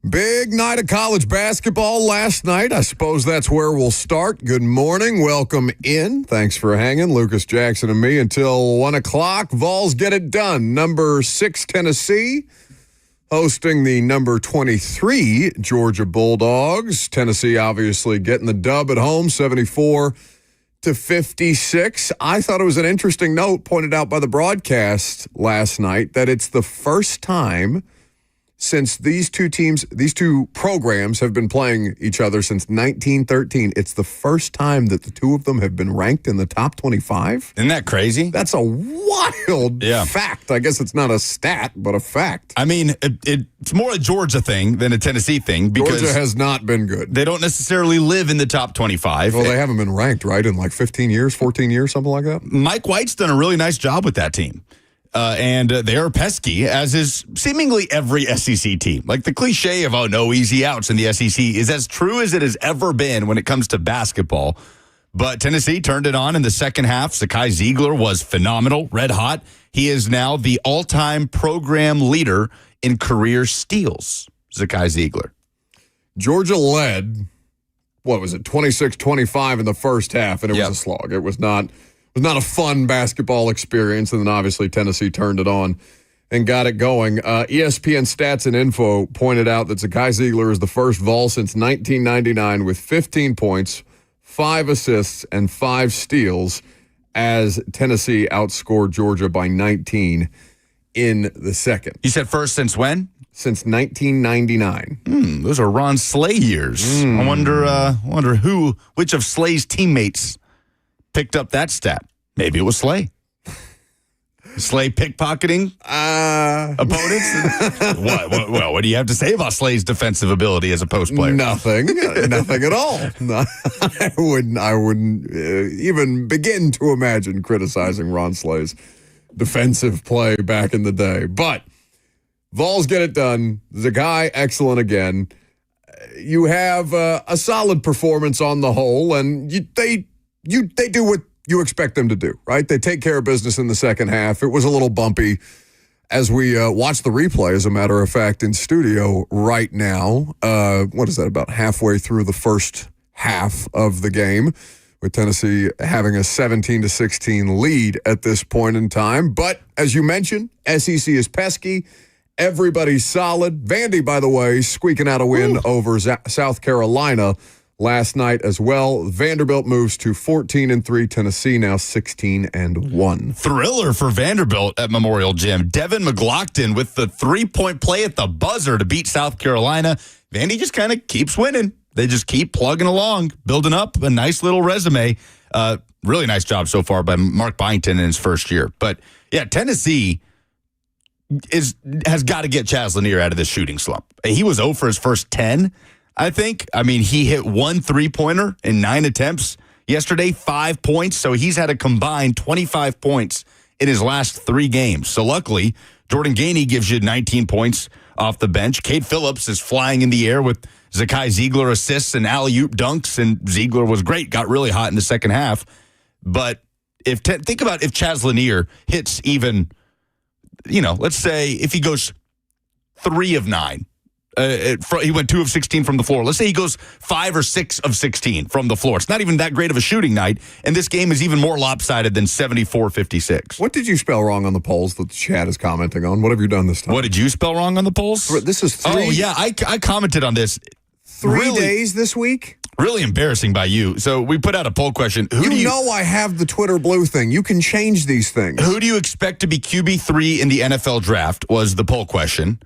Big night of college basketball last night. I suppose that's where we'll start. Good morning. Welcome in. Thanks for hanging. Lucas Jackson and me until 1 o'clock. Vols get it done. Number 6, Tennessee, hosting the number 23 Georgia Bulldogs. Tennessee obviously getting the dub at home, 74-56. I thought it was an interesting note pointed out by the broadcast last night that it's the first time since these two programs have been playing each other since 1913. It's the first time that the two of them have been ranked in the top 25. Isn't that crazy? That's a wild fact. I guess it's not a stat, but a fact. I mean, it's more a Georgia thing than a Tennessee thing because Georgia has not been good. They don't necessarily live in the top 25. Well, they haven't been ranked, right, in like 15 years, 14 years, something like that? Mike White's done a really nice job with that team. And they are pesky, as is seemingly every SEC team. Like the cliche of, oh, no easy outs in the SEC is as true as it has ever been when it comes to basketball. But Tennessee turned it on in the second half. Zakai Ziegler was phenomenal, red hot. He is now the all-time program leader in career steals, Zakai Ziegler. Georgia led, 26-25 in the first half, and it was a slog. It was not a fun basketball experience, and then obviously Tennessee turned it on and got it going. ESPN Stats and Info pointed out that Zakai Ziegler is the first Vol since 1999 with 15 points, 5 assists, and 5 steals as Tennessee outscored Georgia by 19 in the second. You said first since when? Since 1999. Those are Ron Slay years. I wonder which of Slay's teammates picked up that stat. Maybe it was Slay. Slay pickpocketing opponents? What do you have to say about Slay's defensive ability as a post player? Nothing at all. I wouldn't even begin to imagine criticizing Ron Slay's defensive play back in the day. But Vols get it done. Zakai, excellent again. You have a solid performance on the whole, and they do what you expect them to do, right? They take care of business in the second half. It was a little bumpy as we watch the replay, as a matter of fact, in studio right now. What is that, about halfway through the first half of the game, with Tennessee having a 17-16 lead at this point in time. But as you mentioned, SEC is pesky. Everybody's solid. Vandy, by the way, squeaking out a win over South Carolina last night as well. Vanderbilt moves to 14-3. Tennessee now 16-1. Thriller for Vanderbilt at Memorial Gym. Devin McLaughlin with the three-point play at the buzzer to beat South Carolina. Vandy just kind of keeps winning. They just keep plugging along, building up a nice little resume. Really nice job so far by Mark Byington in his first year. But yeah, Tennessee has got to get Chaz Lanier out of this shooting slump. He was 0 for his first 10. I think. I mean, he hit 1 3-pointer in 9 attempts yesterday, 5 points. So he's had a combined 25 points in his last 3 games. So luckily, Jordan Gainey gives you 19 points off the bench. Cade Phillips is flying in the air with Zakai Ziegler assists and alley-oop dunks, and Ziegler was great, got really hot in the second half. But think about if Chaz Lanier hits even, let's say if he goes 3 of 9. He went 2 of 16 from the floor. Let's say he goes 5 or 6 of 16 from the floor. It's not even that great of a shooting night, and this game is even more lopsided than 74-56. What did you spell wrong on the polls that the chat is commenting on? What have you done this time? What did you spell wrong on the polls? This is 3. Oh, yeah, I commented on this. 3 days this week? Really embarrassing by you. So we put out a poll question. You know I have the Twitter blue thing. You can change these things. Who do you expect to be QB3 in the NFL draft was the poll question.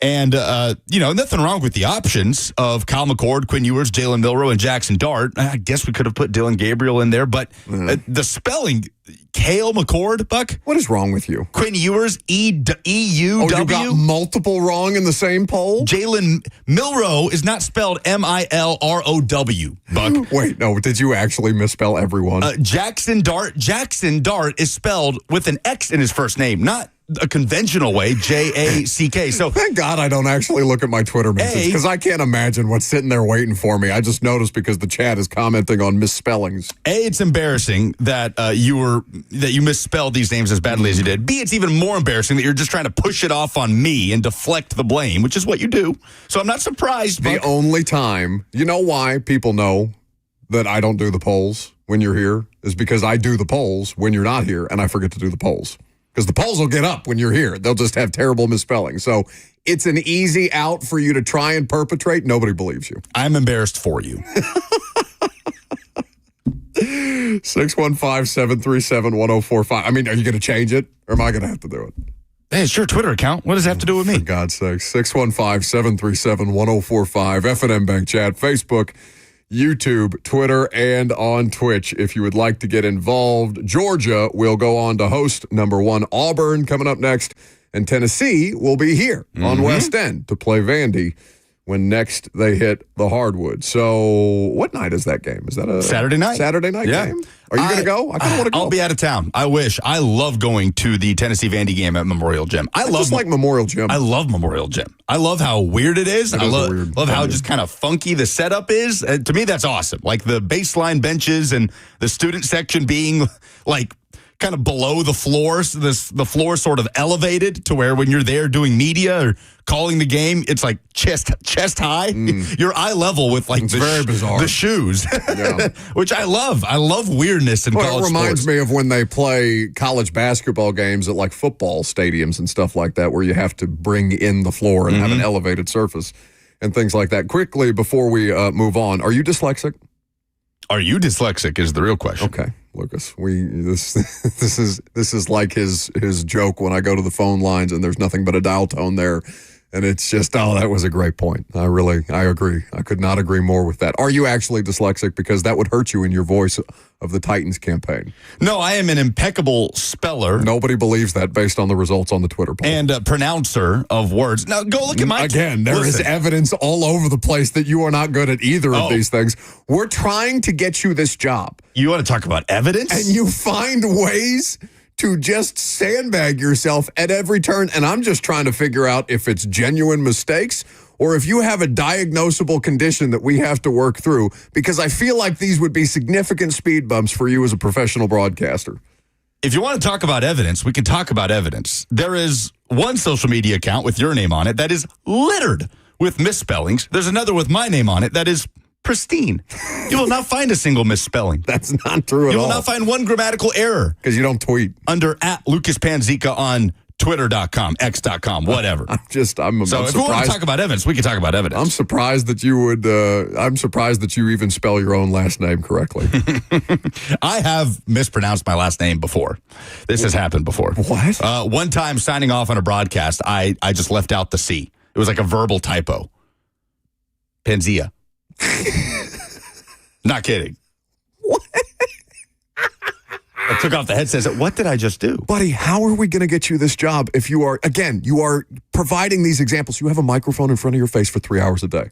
And, nothing wrong with the options of Kyle McCord, Quinn Ewers, Jalen Milroe, and Jackson Dart. I guess we could have put Dylan Gabriel in there, but the spelling, Kale McCord, Buck? What is wrong with you? Quinn Ewers, E-U-W. Oh, you got multiple wrong in the same poll? Jalen Milroe is not spelled M-I-L-R-O-W, Buck. Wait, no, did you actually misspell everyone? Jackson Dart is spelled with an X in his first name, not a conventional way, Jack. So thank God I don't actually look at my Twitter message because I can't imagine what's sitting there waiting for me. I just noticed because the chat is commenting on misspellings. It's embarrassing that you misspelled these names as badly as you did. B, it's even more embarrassing that you're just trying to push it off on me and deflect the blame, which is what you do. So I'm not surprised. The only time, you know why people know that I don't do the polls when you're here is because I do the polls when you're not here and I forget to do the polls. Because the polls will get up when you're here. They'll just have terrible misspelling. So it's an easy out for you to try and perpetrate. Nobody believes you. I'm embarrassed for you. 615-737-1045. I mean, are you going to change it or am I going to have to do it? Hey, it's your Twitter account. What does that have to do with me? For God's sake. 615-737-1045. F&M Bank Chat, Facebook, YouTube, Twitter, and on Twitch if you would like to get involved. Georgia will go on to host number 1 Auburn coming up next, and Tennessee will be here on West End to play Vandy when next they hit the hardwood. So what night is that game? Is that a Saturday night game? Are you going to go? I kind of want to go. I'll be out of town. I wish. I love going to the Tennessee Vandy game at Memorial Gym. I love Memorial Gym. I love Memorial Gym. I love how weird it is. I love how just kind of funky the setup is. To me, that's awesome. Like the baseline benches and the student section being like kind of below the floor. So the floor sort of elevated to where when you're there doing media or calling the game, it's like chest high. You're eye level with like very bizarre. The shoes, which I love. I love weirdness in college sports. It reminds me of when they play college basketball games at like football stadiums and stuff like that, where you have to bring in the floor and have an elevated surface and things like that. Quickly, before we move on, are you dyslexic? Are you dyslexic is the real question. Okay, Lucas. This is like his joke when I go to the phone lines and there's nothing but a dial tone there. And it's just, that was a great point. I agree. I could not agree more with that. Are you actually dyslexic? Because that would hurt you in your voice of the Titans campaign. No, I am an impeccable speller. Nobody believes that based on the results on the Twitter poll. And a pronouncer of words. Now, go look at my... Again, there is evidence all over the place that you are not good at either of these things. We're trying to get you this job. You want to talk about evidence? And you find ways to just sandbag yourself at every turn. And I'm just trying to figure out if it's genuine mistakes or if you have a diagnosable condition that we have to work through, because I feel like these would be significant speed bumps for you as a professional broadcaster. If you want to talk about evidence, we can talk about evidence. There is one social media account with your name on it that is littered with misspellings. There's another with my name on it that is pristine. You will not find a single misspelling. That's not true at all. You will not find one grammatical error. Because you don't tweet. Under @LucasPanzica on Twitter.com, X.com, whatever. I'm if we want to talk about evidence, we can talk about evidence. I'm surprised that you would, I'm surprised that you even spell your own last name correctly. I have mispronounced my last name before. This has happened before. What? One time signing off on a broadcast, I just left out the C. It was like a verbal typo. Panzia. Not kidding. What? I took off the headset and said, what did I just do? Buddy, how are we going to get you this job if you are providing these examples? You have a microphone in front of your face for 3 hours a day.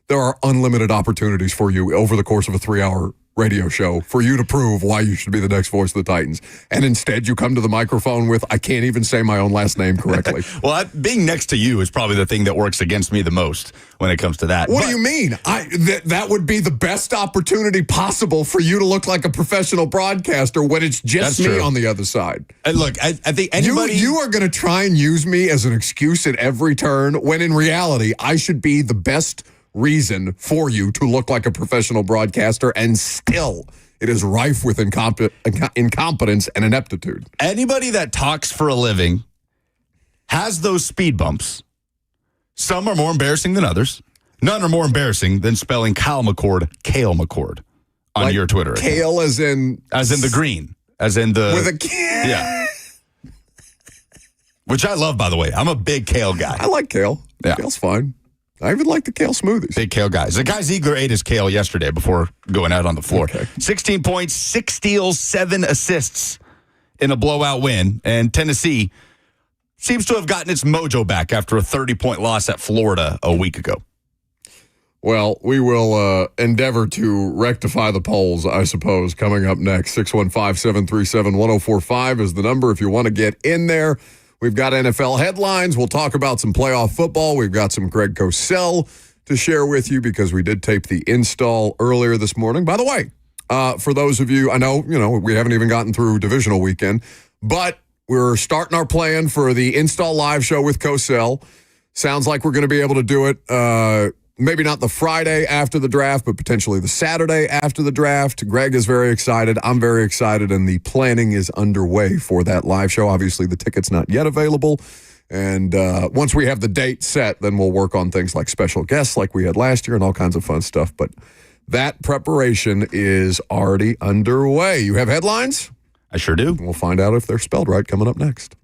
There are unlimited opportunities for you over the course of a 3-hour radio show for you to prove why you should be the next voice of the Titans. And instead you come to the microphone with, I can't even say my own last name correctly. Well, being next to you is probably the thing that works against me the most when it comes to that. What do you mean? That would be the best opportunity possible for you to look like a professional broadcaster when it's just me on the other side. And look, I think anybody... You are going to try and use me as an excuse at every turn when in reality, I should be the best reason for you to look like a professional broadcaster, and still it is rife with incompetence and ineptitude. Anybody that talks for a living has those speed bumps. Some are more embarrassing than others. None are more embarrassing than spelling Kyle McCord, Kale McCord on like your Twitter account. Kale as in the green, as in the... With a K. Yeah. Which I love, by the way. I'm a big kale guy. I like kale. Yeah. Kale's fine. I even like the kale smoothies. Big kale guys. The guy Ziegler ate his kale yesterday before going out on the floor. Okay. 16 points, 6 steals, 7 assists in a blowout win. And Tennessee seems to have gotten its mojo back after a 30-point loss at Florida a week ago. Well, we will endeavor to rectify the polls, I suppose, coming up next. 615-737-1045 is the number if you want to get in there. We've got NFL headlines. We'll talk about some playoff football. We've got some Greg Cosell to share with you because we did tape the install earlier this morning. By the way, for those of you, I know, we haven't even gotten through divisional weekend, but we're starting our plan for the install live show with Cosell. Sounds like we're going to be able to do it maybe not the Friday after the draft, but potentially the Saturday after the draft. Greg is very excited. I'm very excited, and the planning is underway for that live show. Obviously, the ticket's not yet available. And once we have the date set, then we'll work on things like special guests like we had last year and all kinds of fun stuff. But that preparation is already underway. You have headlines? I sure do. We'll find out if they're spelled right coming up next.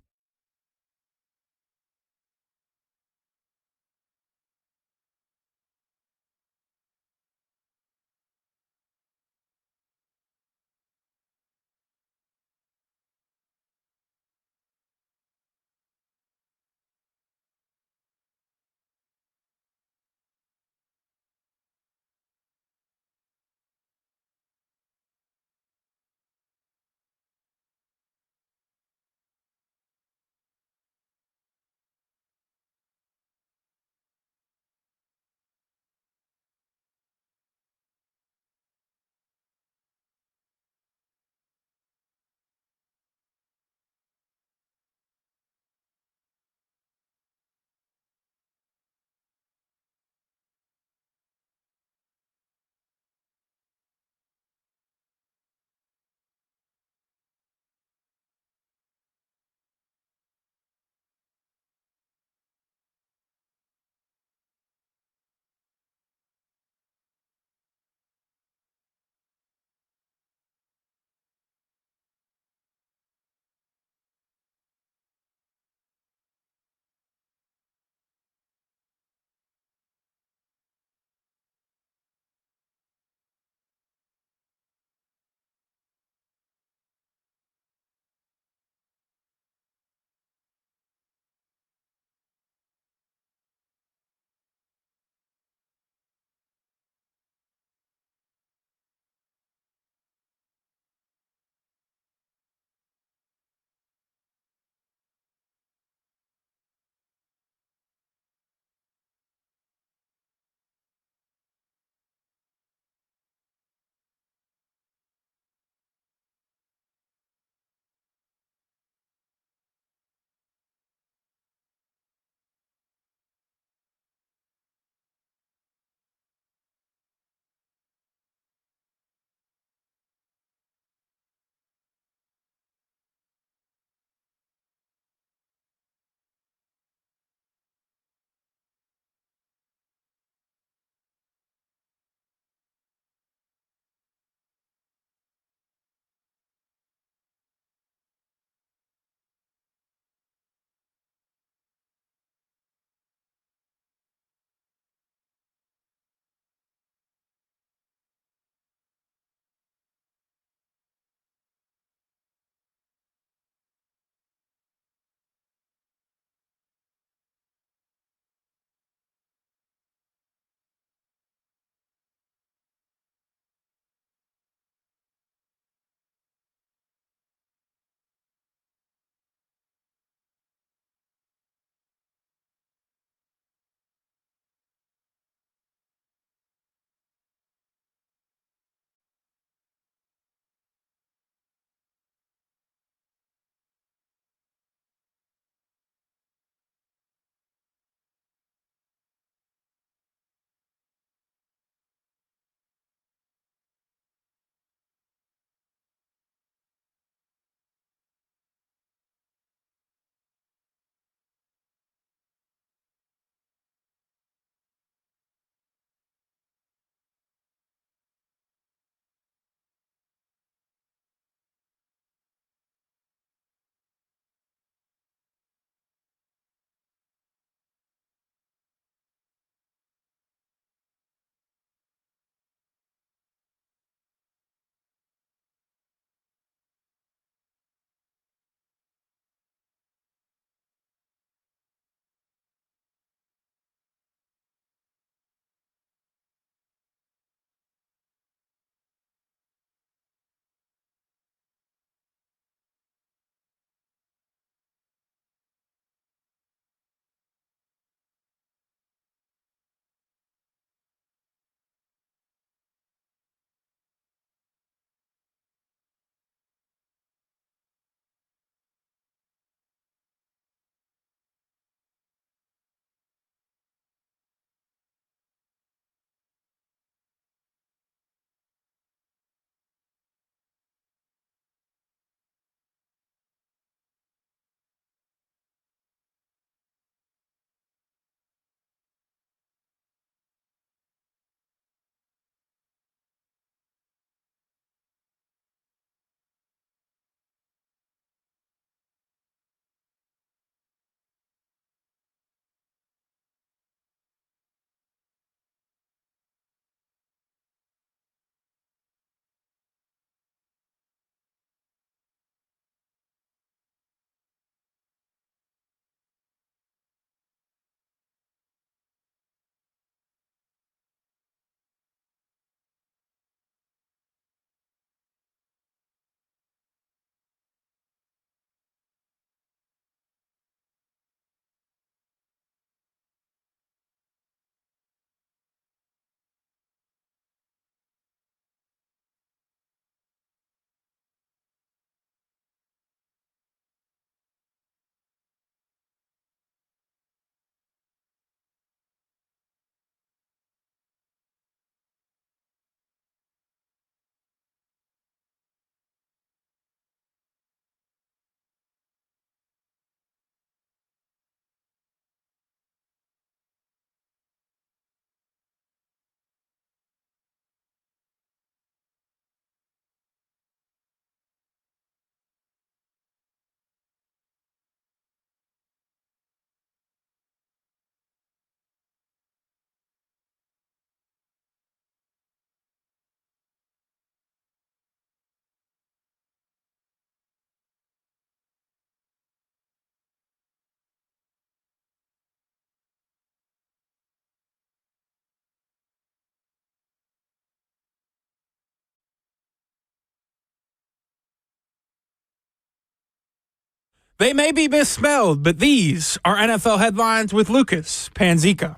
They may be misspelled, but these are NFL headlines with Lucas Panzica.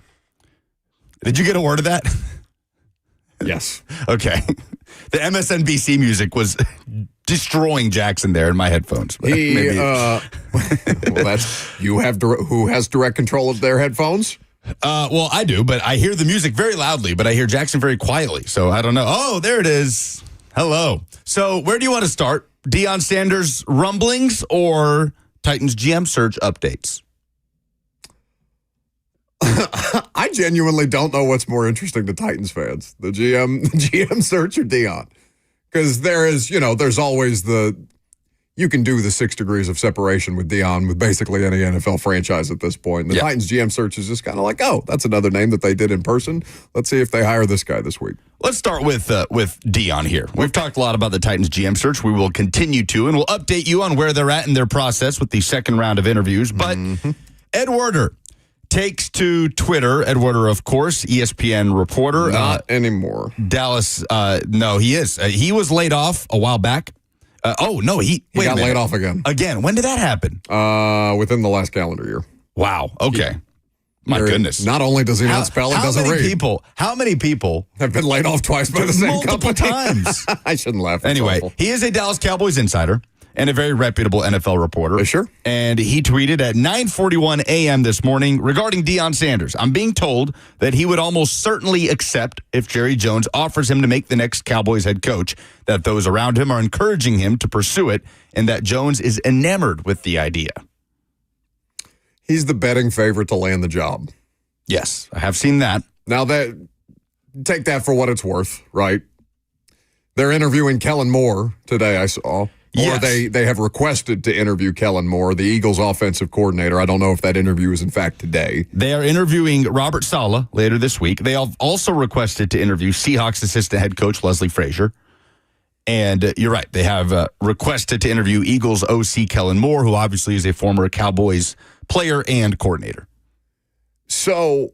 Did you get a word of that? Yes. Okay. The MSNBC music was destroying Jackson there in my headphones. Well, that's who has direct control of their headphones? Well, I do, but I hear the music very loudly, but I hear Jackson very quietly. So I don't know. Oh, there it is. Hello. So where do you want to start? Dion Sanders rumblings or Titans GM search updates? I genuinely don't know what's more interesting to Titans fans, the GM search or Dion. Because there's always you can do the 6 degrees of separation with Dion with basically any NFL franchise at this point. And the Titans GM search is just kind of like, oh, that's another name that they did in person. Let's see if they hire this guy this week. Let's start with Dion here. We've talked a lot about the Titans GM search. We will continue to, and we'll update you on where they're at in their process with the second round of interviews. But Ed Werder takes to Twitter. Ed Werder, of course, ESPN reporter. Not anymore. Dallas, no, he is. He was laid off a while back. He got laid off again. Again, when did that happen? Within the last calendar year. Wow. Okay. My goodness. Not only does he not spell, he doesn't read. How many people have been laid off twice by the same multiple company? times? I shouldn't laugh. Anyway, he is a Dallas Cowboys insider and a very reputable NFL reporter. Sure. And he tweeted at 9:41 a.m. this morning regarding Dion Sanders. I'm being told that he would almost certainly accept if Jerry Jones offers him to make the next Cowboys head coach, that those around him are encouraging him to pursue it, and that Jones is enamored with the idea. He's the betting favorite to land the job. Yes, I have seen that. Now, take that for what it's worth, right? They're interviewing Kellen Moore today, I saw. Or they have requested to interview Kellen Moore, the Eagles offensive coordinator. I don't know if that interview is in fact today. They are interviewing Robert Saleh later this week. They have also requested to interview Seahawks assistant head coach Leslie Frazier. And you're right. They have requested to interview Eagles OC Kellen Moore, who obviously is a former Cowboys player and coordinator. So,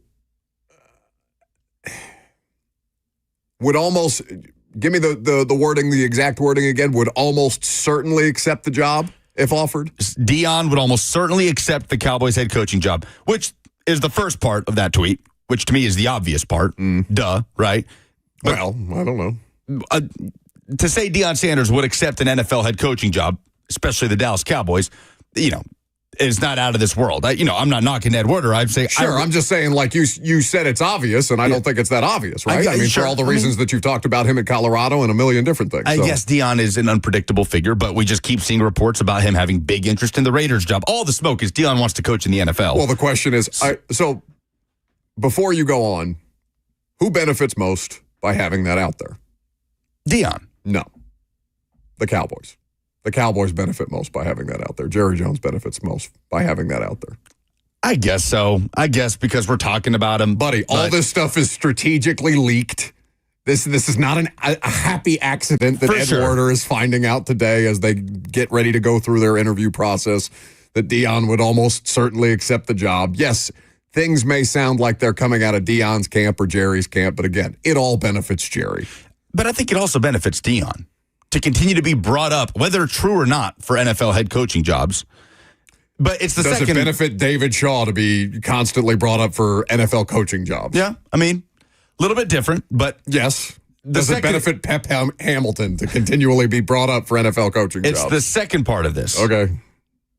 would almost... Give me the wording, the exact wording again. Would almost certainly accept the job if offered? Dion would almost certainly accept the Cowboys head coaching job, which is the first part of that tweet, which to me is the obvious part. Duh, right? But, well, I don't know. To say Dion Sanders would accept an NFL head coaching job, especially the Dallas Cowboys, is not out of this world. I'm not knocking Ed Werder. I'm saying I'm just saying, like you said, it's obvious, and I don't think it's that obvious, right? For all the reasons that you've talked about him in Colorado and a million different things. I guess Dion is an unpredictable figure, but we just keep seeing reports about him having big interest in the Raiders job. All the smoke is Dion wants to coach in the NFL. Well, the question is, so before you go on, who benefits most by having that out there? Dion. No, the Cowboys. The Cowboys benefit most by having that out there. Jerry Jones benefits most by having that out there. I guess so. I guess because we're talking about him. Buddy, all this stuff is strategically leaked. This is not a happy accident that Ed Werder is finding out today as they get ready to go through their interview process that Dion would almost certainly accept the job. Yes, things may sound like they're coming out of Dion's camp or Jerry's camp, but again, it all benefits Jerry. But I think it also benefits Dion to continue to be brought up, whether true or not, for NFL head coaching jobs. But it's the second. Does it benefit David Shaw to be constantly brought up for NFL coaching jobs? Yeah, a little bit different, but yes. Does it benefit Pep Hamilton to continually be brought up for NFL coaching jobs? It's the second part of this. Okay.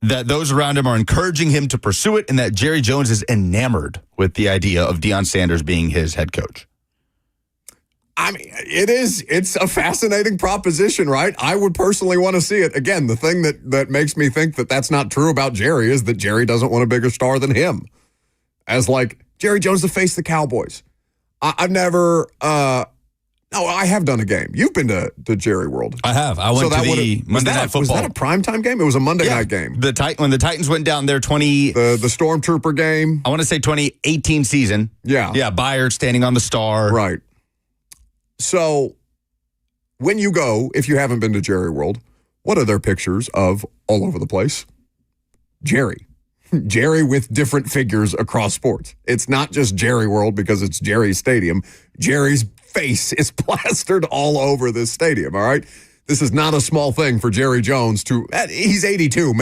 That those around him are encouraging him to pursue it, and that Jerry Jones is enamored with the idea of Dion Sanders being his head coach. It's a fascinating proposition, right? I would personally want to see it. Again, the thing that makes me think that that's not true about Jerry is that Jerry doesn't want a bigger star than him. As like, Jerry Jones to face the Cowboys. I've never, I have done a game. You've been to Jerry World. I have. I went to the Monday Night Football. Was that a primetime game? It was a Monday night game. When the Titans went down there, the Stormtrooper game. I want to say 2018 season. Yeah. Yeah, Byard standing on the star. Right. So, when you go, if you haven't been to Jerry World, what are their pictures of all over the place? Jerry. Jerry with different figures across sports. It's not just Jerry World because it's Jerry's stadium. Jerry's face is plastered all over this stadium, all right? This is not a small thing for Jerry Jones to. He's 82.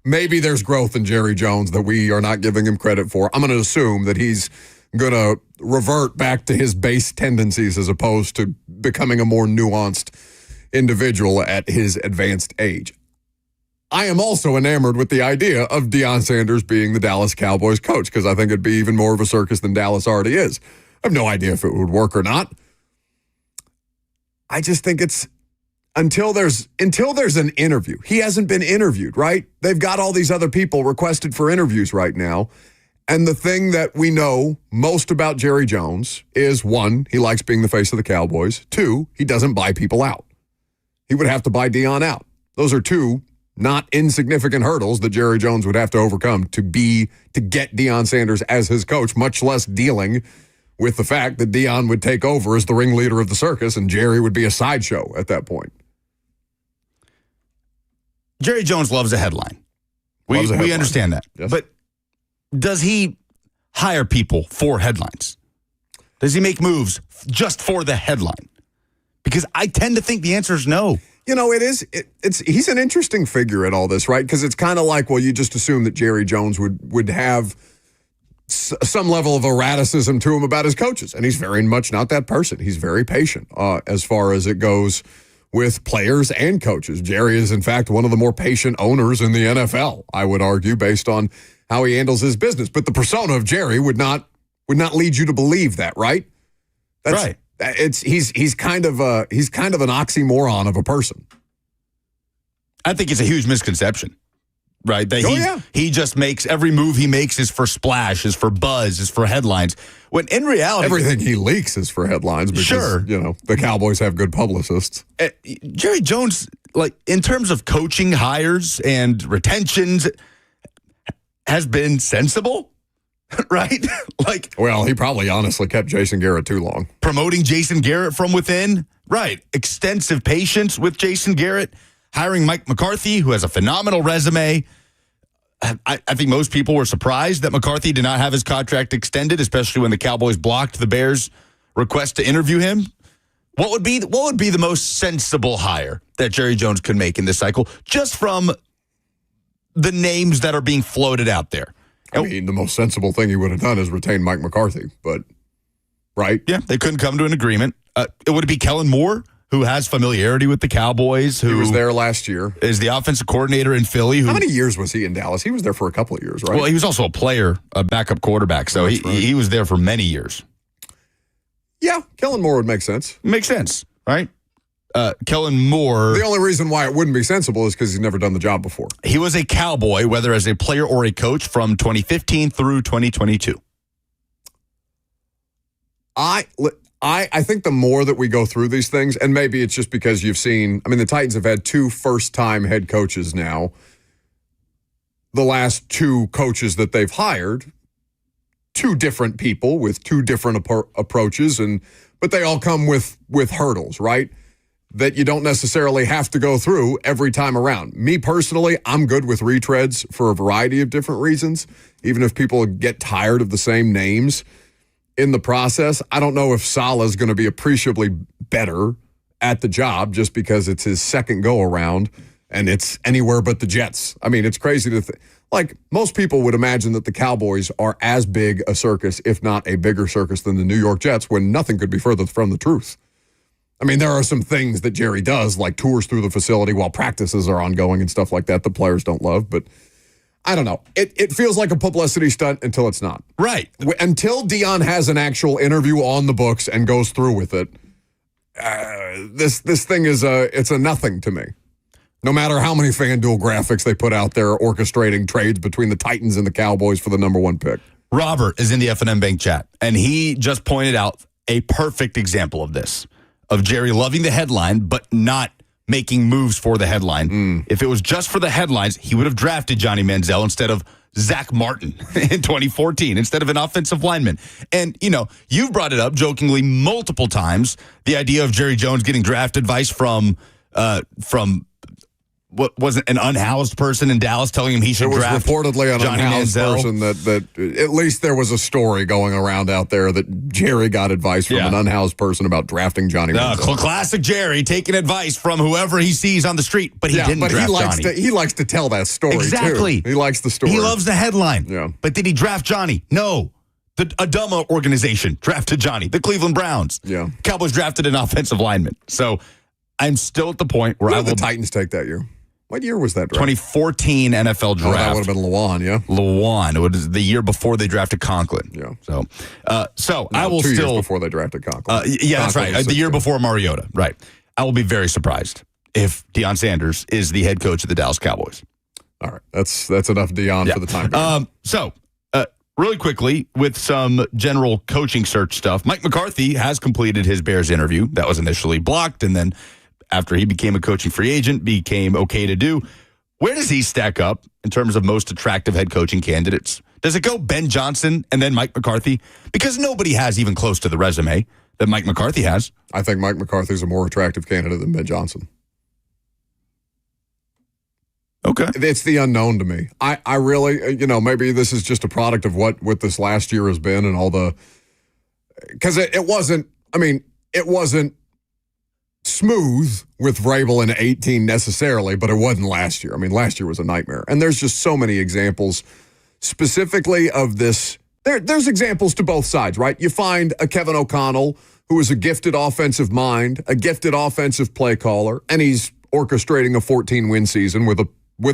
Maybe there's growth in Jerry Jones that we are not giving him credit for. I'm going to assume that he's going to revert back to his base tendencies as opposed to becoming a more nuanced individual at his advanced age. I am also enamored with the idea of Dion Sanders being the Dallas Cowboys coach because I think it'd be even more of a circus than Dallas already is. I have no idea if it would work or not. I just think it's until there's an interview. He hasn't been interviewed, right? They've got all these other people requested for interviews right now. And the thing that we know most about Jerry Jones is, one, he likes being the face of the Cowboys. Two, he doesn't buy people out. He would have to buy Dion out. Those are two not insignificant hurdles that Jerry Jones would have to overcome to get Dion Sanders as his coach, much less dealing with the fact that Dion would take over as the ringleader of the circus and Jerry would be a sideshow at that point. Jerry Jones loves a headline. We understand that. Yes. But does he hire people for headlines? Does he make moves just for the headline? Because I tend to think the answer is no. You know, he's an interesting figure in all this, right? Because it's kind of like, well, you just assume that Jerry Jones would have some level of erraticism to him about his coaches. And he's very much not that person. He's very patient as far as it goes with players and coaches. Jerry is, in fact, one of the more patient owners in the NFL, I would argue, based on how he handles his business. But the persona of Jerry would not lead you to believe that, right? That's, right. He's kind of an oxymoron of a person. I think it's a huge misconception, right? That he just makes every move he makes is for splash, is for buzz, is for headlines. When in reality, everything he leaks is for headlines because the Cowboys have good publicists. Jerry Jones, like in terms of coaching hires and retentions, has been sensible. Right? Well, he probably honestly kept Jason Garrett too long. Promoting Jason Garrett from within. Right. Extensive patience with Jason Garrett. Hiring Mike McCarthy, who has a phenomenal resume. I think most people were surprised that McCarthy did not have his contract extended, especially when the Cowboys blocked the Bears' request to interview him. What would be the most sensible hire that Jerry Jones could make in this cycle, just from the names that are being floated out there? I mean, the most sensible thing he would have done is retain Mike McCarthy, but, right? Yeah, they couldn't come to an agreement. Would it be Kellen Moore, who has familiarity with the Cowboys? He was there last year. Is the offensive coordinator in Philly. How many years was he in Dallas? He was there for a couple of years, right? Well, he was also a player, a backup quarterback, so he was there for many years. Yeah, Kellen Moore would make sense. Makes sense, right? Kellen Moore. The only reason why it wouldn't be sensible is because he's never done the job before. He was a Cowboy, whether as a player or a coach, from 2015 through 2022. I think the more that we go through these things, and maybe it's just because you've seen, the Titans have had two first-time head coaches now. The last two coaches that they've hired, two different people with two different approaches, but they all come with hurdles, right? That you don't necessarily have to go through every time around. Me personally, I'm good with retreads for a variety of different reasons, even if people get tired of the same names in the process. I don't know if Saleh's going to be appreciably better at the job just because it's his second go-around and it's anywhere but the Jets. It's crazy to think. Like, most people would imagine that the Cowboys are as big a circus, if not a bigger circus, than the New York Jets, when nothing could be further from the truth. There are some things that Jerry does, like tours through the facility while practices are ongoing and stuff like that the players don't love. But I don't know. It feels like a publicity stunt until it's not. Right. Until Dion has an actual interview on the books and goes through with it, this thing is it's a nothing to me. No matter how many FanDuel graphics they put out there orchestrating trades between the Titans and the Cowboys for the number one pick. Robert is in the F&M Bank chat, and he just pointed out a perfect example of this. Of Jerry loving the headline, but not making moves for the headline. If it was just for the headlines, he would have drafted Johnny Manziel instead of Zach Martin in 2014, instead of an offensive lineman. And, you've brought it up jokingly multiple times, the idea of Jerry Jones getting draft advice from what wasn't an unhoused person in Dallas telling him he should It was draft reportedly an Johnny unhoused Manziel. person that at least there was a story going around out there that Jerry got advice from an unhoused person about drafting Johnny Manziel. Classic Jerry taking advice from whoever he sees on the street, but he didn't draft Johnny. He likes to tell that story, exactly. too. He likes the story. He loves the headline. Yeah. But did he draft Johnny? No. A dumb organization drafted Johnny. The Cleveland Browns. Yeah. Cowboys drafted an offensive lineman. So I'm still at the point where Who did the Titans take that year? What year was that draft? 2014 NFL draft. That would have been Lewan, yeah? Lewan. It was the year before they drafted Conklin. Yeah. So I will 2 still... years before they drafted Conklin. That's right. The year before Mariota. Right. I will be very surprised if Dion Sanders is the head coach of the Dallas Cowboys. All right. That's enough Dion for the time being. Really quickly, with some general coaching search stuff, Mike McCarthy has completed his Bears interview. That was initially blocked, and then after he became a coaching free agent, became okay to do. Where does he stack up in terms of most attractive head coaching candidates? Does it go Ben Johnson and then Mike McCarthy? Because nobody has even close to the resume that Mike McCarthy has. I think Mike McCarthy's a more attractive candidate than Ben Johnson. Okay. It's the unknown to me. I really, maybe this is just a product of what this last year has been and all the, because it wasn't smooth with Vrabel in 18 necessarily, but it wasn't last year. I mean, last year was a nightmare. And there's just so many examples specifically of this. There's examples to both sides, right? You find a Kevin O'Connell who is a gifted offensive mind, a gifted offensive play caller, and he's orchestrating a 14-win season with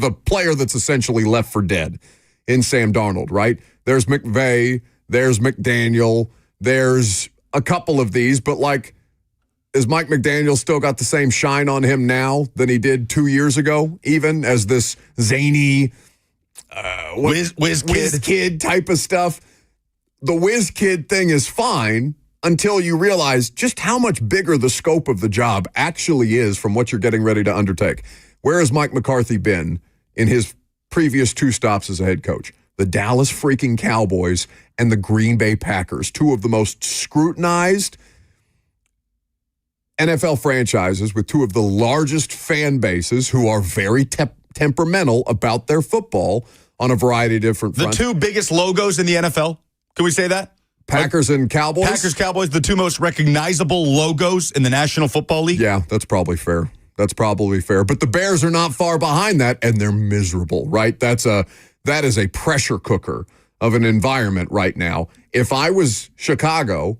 a player that's essentially left for dead in Sam Darnold, right? There's McVay, there's McDaniel, there's a couple of these, but is Mike McDaniel still got the same shine on him now than he did 2 years ago, even as this zany whiz kid type of stuff? The whiz kid thing is fine until you realize just how much bigger the scope of the job actually is from what you're getting ready to undertake. Where has Mike McCarthy been in his previous 2 stops as a head coach? The Dallas freaking Cowboys and the Green Bay Packers, 2 of the most scrutinized NFL franchises with 2 of the largest fan bases who are very temperamental about their football on a variety of different fronts. The 2 biggest logos in the NFL, can we say that? Packers and Cowboys? Packers, Cowboys, the 2 most recognizable logos in the National Football League? Yeah, that's probably fair. But the Bears are not far behind that, and they're miserable, right? That is a pressure cooker of an environment right now. If I was Chicago,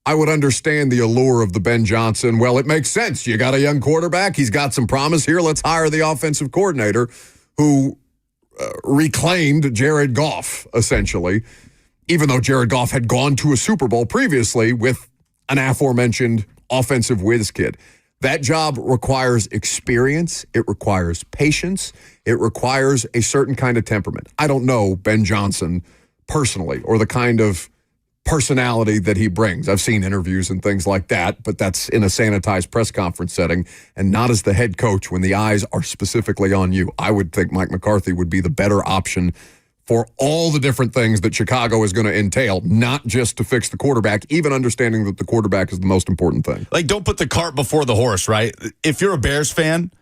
I would understand the allure of the Ben Johnson. Well, it makes sense. You got a young quarterback. He's got some promise here. Let's hire the offensive coordinator who reclaimed Jared Goff, essentially, even though Jared Goff had gone to a Super Bowl previously with an aforementioned offensive whiz kid. That job requires experience. It requires patience. It requires a certain kind of temperament. I don't know Ben Johnson personally or the kind of personality that he brings. I've seen interviews and things like that, but that's in a sanitized press conference setting and not as the head coach when the eyes are specifically on you. I would think Mike McCarthy would be the better option for all the different things that Chicago is going to entail, not just to fix the quarterback, even understanding that the quarterback is the most important thing. Don't put the cart before the horse, right? If you're a Bears fan,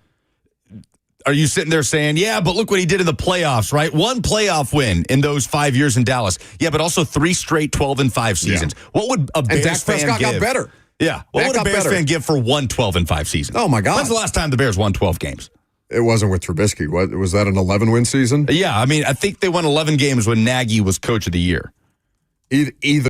are you sitting there saying, yeah, but look what he did in the playoffs, right? 1 playoff win in those 5 years in Dallas. Yeah, but also 3 straight 12-5 seasons. Yeah. What would a Bears fan give? Dak Prescott got better. Yeah. What would a Bears fan give for 1 12-5 season? Oh, my God. When's the last time the Bears won 12 games? It wasn't with Trubisky. What was that, an 11-win season? Yeah, I mean, I think they won 11 games when Nagy was coach of the year. Either